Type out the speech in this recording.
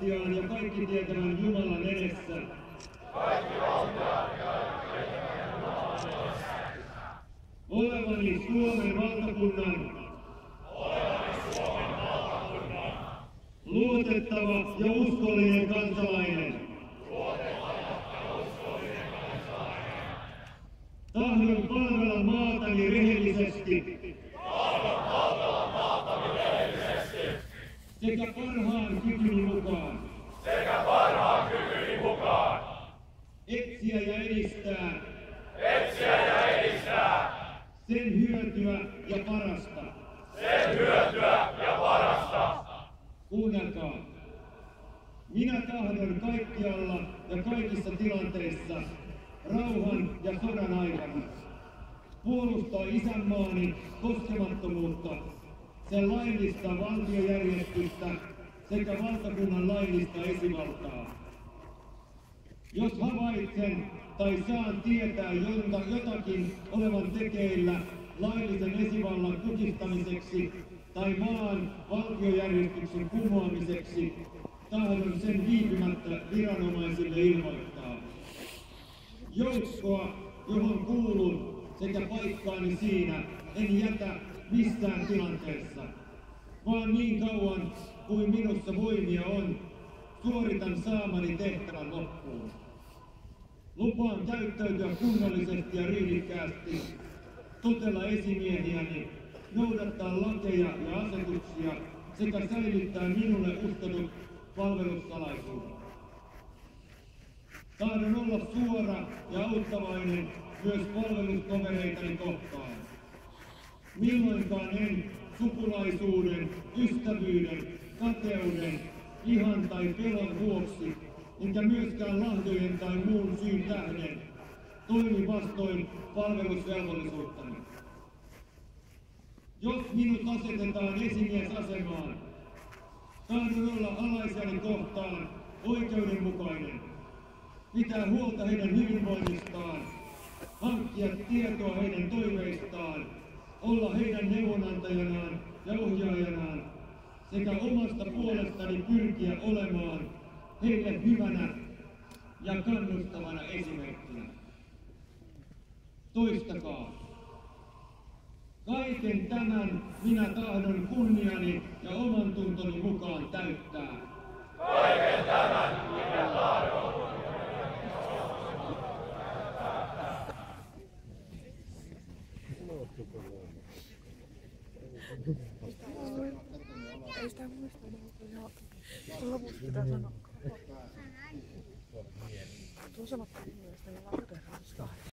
valtiaan ja kaikki tietävän Jumalan edessä. Olevani Suomen valtakunnan luotettava ja uskollinen kansalainen. Tahdon palvella maatani rehellisesti sekä parhaan kykyni mukaan etsiä ja edistää sen hyötyä ja parasta. Kuunnelkaa. Minä tahdon kaikkialla ja kaikissa tilanteissa, rauhan ja sodan aikana, puolustaa isänmaani koskemattomuutta, sen laillista valtiojärjestystä sekä valtakunnan laillista esivaltaa. Jos havaitsen tai saan tietää jotakin olevan tekeillä laillisen esivallan kukistamiseksi tai maan valtiojärjestyksen kumoamiseksi, tahdon sen viipymättä viranomaisille ilmoittaa. Joukkoa, johon kuulun, sekä paikkaani siinä en jätä missään tilanteessa, vaan niin kauan kuin minussa voimia on, suoritan saamani tehtävän loppuun. Lupaan käyttäytyä kunnollisesti ja ryhdikkäästi, totella esimiehiäni, noudattaa lakeja ja asetuksia sekä säilyttää minulle uskotut palvelussalaisuudet. Tahdon olla suora ja auttavainen myös palvelustovereitani kohtaan. Milloinkaan en sukulaisuuden, ystävyyden, kateuden, vihan tai pelon vuoksi, enkä myöskään lahjojen tai muun syyn tähden toimi vastoin palvelusvelvollisuuttani. Jos minut asetetaan esimiesasemaan, tahdon olla alaisiani kohtaan oikeudenmukainen, pitää huolta heidän hyvinvoinnistaan, hankkia tietoa heidän toiveistaan, olla heidän neuvonantajanaan ja ohjaajanaan sekä omasta puolestani pyrkiä olemaan heille hyvänä ja kannustavana esimerkkinä. Toistakaa. Kaiken tämän minä tahdon kunniani ja oman tuntoni mukaan täyttää. Kaiken tämän minä tahdon. Ei sitä muista, mutta lopussa pitää sanoa. Tuo sanottiin mielestäni lauteerausta.